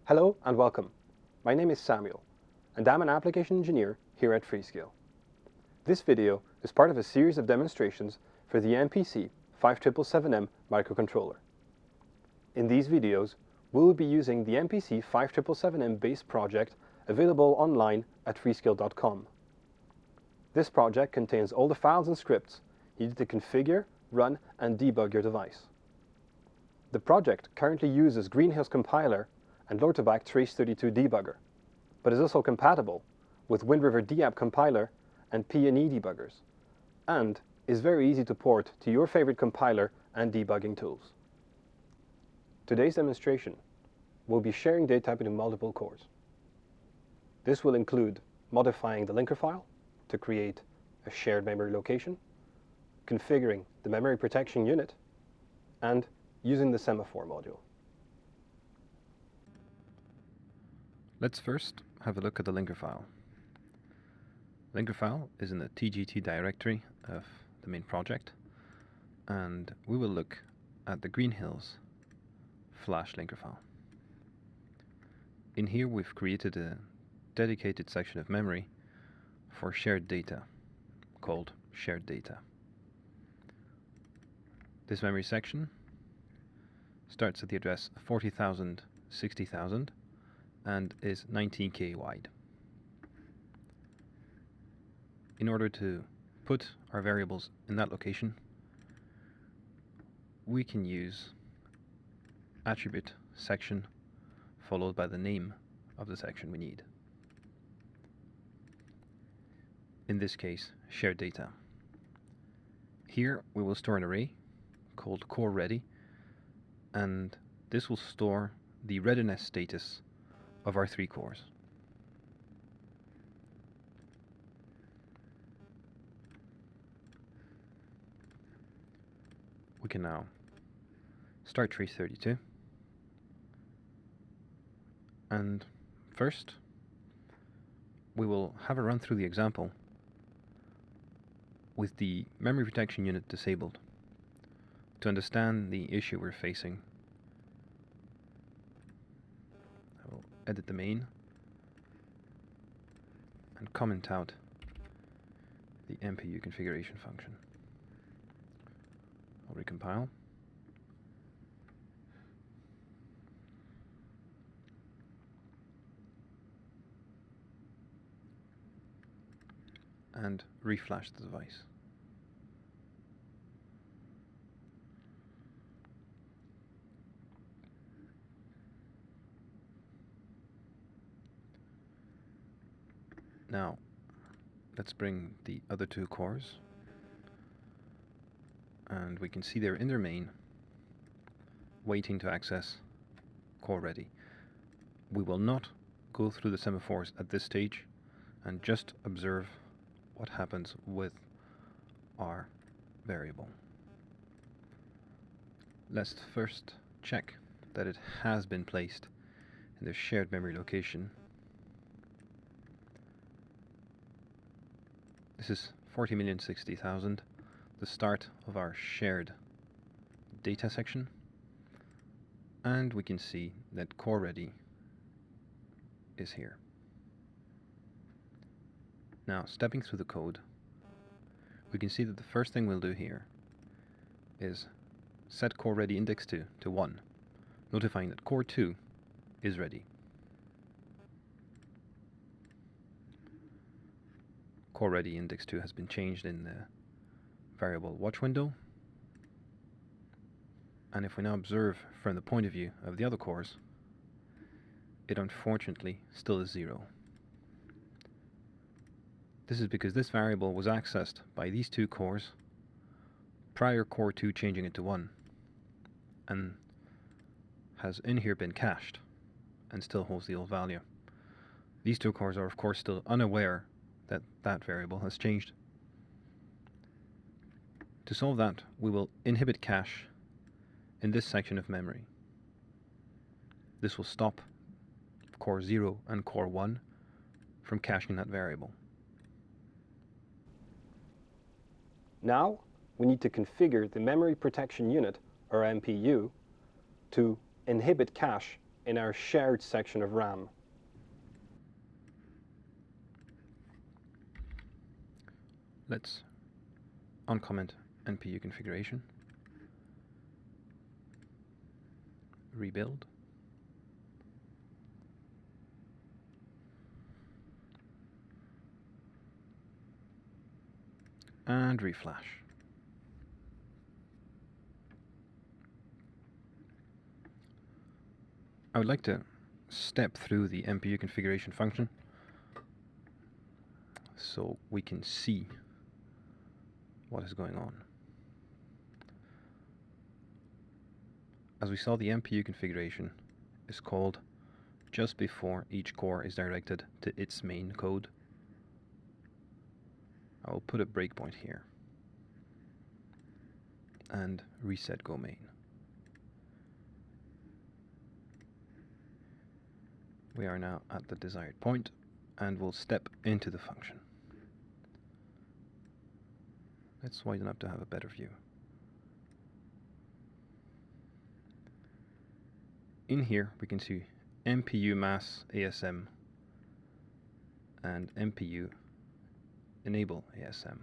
Hello and welcome. My name is Samuel, and I'm an application engineer here at Freescale. This video is part of a series of demonstrations for the MPC5777M microcontroller. In these videos, we will be using the MPC5777M base project available online at freescale.com. This project contains all the files and scripts needed to configure, run, and debug your device. The project currently uses Greenhill's compiler and Lortebach Trace32 debugger, but is also compatible with Wind River DApp compiler and P&E debuggers, and is very easy to port to your favorite compiler and debugging tools. Today's demonstration will be sharing data between multiple cores. This will include modifying the linker file to create a shared memory location, configuring the memory protection unit, and using the SEMA42 module. Let's first have a look at the linker file. Linker file is in the TGT directory of the main project, and we will look at the Greenhills flash linker file. In here we've created a dedicated section of memory for shared data called shared data. This memory section starts at the address 40,000, 60,000 and is 19K wide. In order to put our variables in that location, we can use attribute section followed by the name of the section we need. In this case, shared data. Here we will store an array called core ready, and this will store the readiness status of our 3 cores. We can now start Trace32, and first we will have a run through the example with the memory protection unit disabled to understand the issue we're facing. I will edit the main and comment out the MPU configuration function. I'll recompile. And reflash the device. Now, let's bring the other 2 cores, and we can see they're in their main, waiting to access core ready. We will not go through the semaphores at this stage, and just observe what happens with our variable. Let's first check that it has been placed in the shared memory location. This is 40,060,000, the start of our shared data section, and we can see that core ready is here. Now, stepping through the code, we can see that the first thing we'll do here is set core ready index 2 to 1, notifying that core 2 is ready. Core ready index 2 has been changed in the variable watch window, and if we now observe from the point of view of the other cores, it unfortunately still is 0. This is because this variable was accessed by these 2 cores prior core 2 changing it to 1, and has in here been cached and still holds the old value. These 2 cores are of course still unaware that that variable has changed. To solve that, we will inhibit cache in this section of memory. This will stop core 0 and core 1 from caching that variable. Now, we need to configure the memory protection unit, or MPU, to inhibit cache in our shared section of RAM. Let's uncomment MPU configuration, rebuild, and reflash. I would like to step through the MPU configuration function so we can see what is going on. As we saw, the MPU configuration is called just before each core is directed to its main code. I will put a breakpoint here and reset go main. We are now at the desired point and we'll step into the function. Let's widen up to have a better view. In here we can see MPU mass ASM and MPU enable ASM.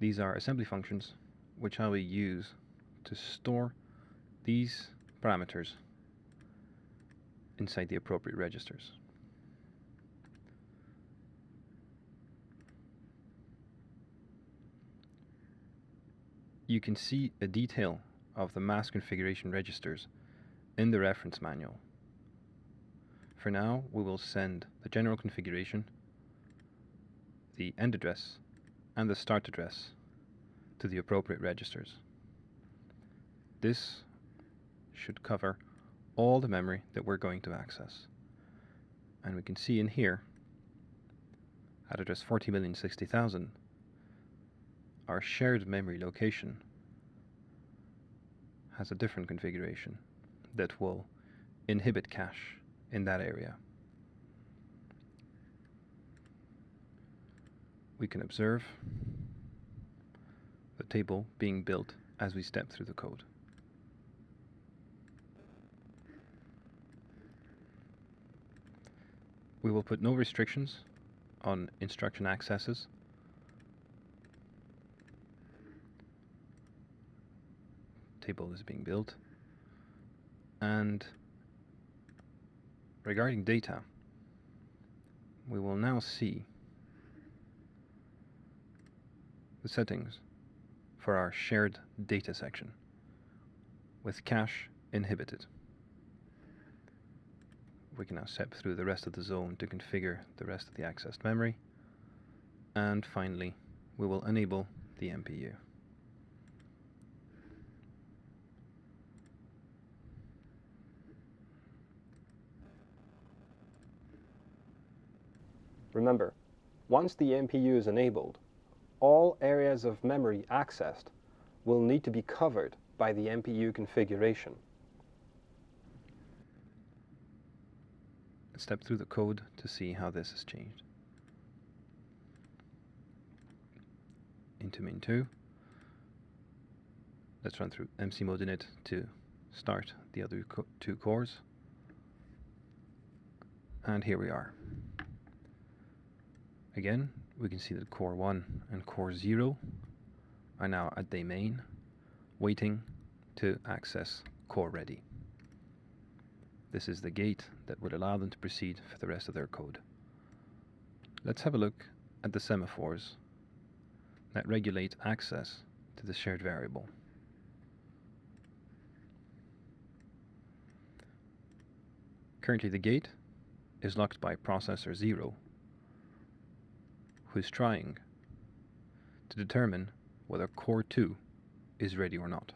These are assembly functions which I will use to store these parameters inside the appropriate registers. You can see a detail of the mass configuration registers in the reference manual. For now, we will send the general configuration, the end address, and the start address to the appropriate registers. This should cover all the memory that we're going to access. And we can see in here, at address 40,060,000, our shared memory location has a different configuration that will inhibit cache in that area. We can observe the table being built as we step through the code. We will put no restrictions on instruction accesses. Table is being built. And regarding data, we will now see the settings for our shared data section with cache inhibited. We can now step through the rest of the zone to configure the rest of the accessed memory. And finally, we will enable the MPU. Remember, once the MPU is enabled, all areas of memory accessed will need to be covered by the MPU configuration. Let's step through the code to see how this has changed. Into min2. Let's run through MC mode init to start the other two cores. And here we are. Again, we can see that core 1 and core 0 are now at day main, waiting to access core ready. This is the gate that would allow them to proceed for the rest of their code. Let's have a look at the semaphores that regulate access to the shared variable. Currently the gate is locked by processor 0, who is trying to determine whether core 2 is ready or not.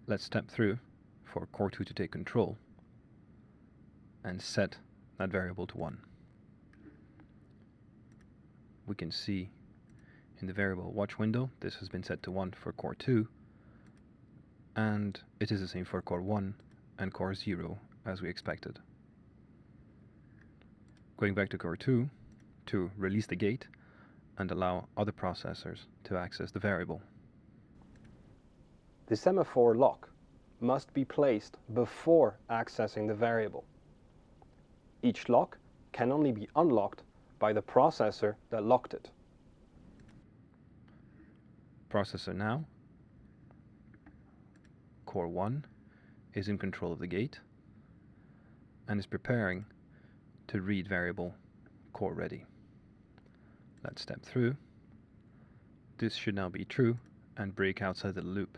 Let's step through for core 2 to take control and set that variable to 1. We can see in the variable watch window this has been set to 1 for core 2, and it is the same for core 1 and core 0 as we expected. Going back to core 2 to release the gate and allow other processors to access the variable. The semaphore lock must be placed before accessing the variable. Each lock can only be unlocked by the processor that locked it. Processor now, core 1, is in control of the gate and is preparing to read variable core ready. Let's step through. This should now be true and break outside the loop.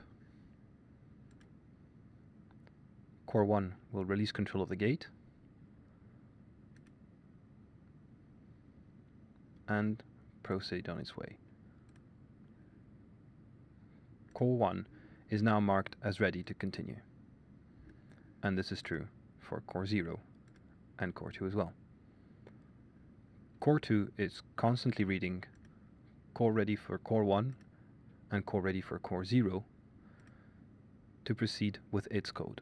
Core 1 will release control of the gate and proceed on its way. Core 1 is now marked as ready to continue. And this is true for core 0 and core 2 as well. Core 2 is constantly reading core ready for core 1 and core ready for core 0 to proceed with its code.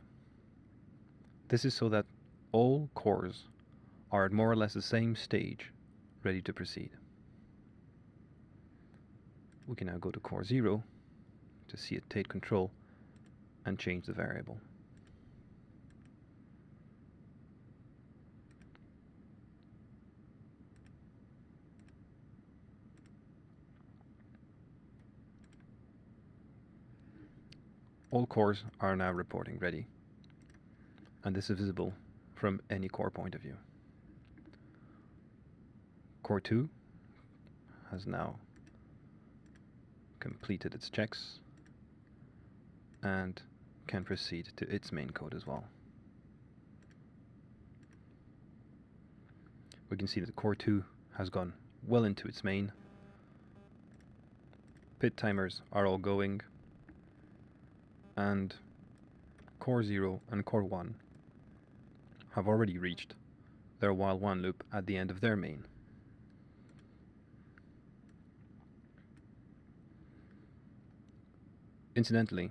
This is so that all cores are at more or less the same stage, ready to proceed. We can now go to core 0 to see it take control and change the variable. All cores are now reporting ready, and this is visible from any core point of view. Core 2 has now completed its checks and can proceed to its main code as well. We can see that core 2 has gone well into its main. Pit timers are all going, and core 0 and core 1 have already reached their while 1 loop at the end of their main. Incidentally,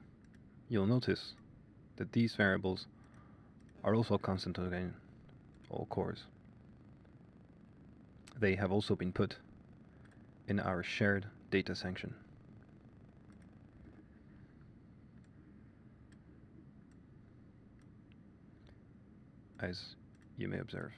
you'll notice that these variables are also constant in all cores. They have also been put in our shared data section. As you may observe.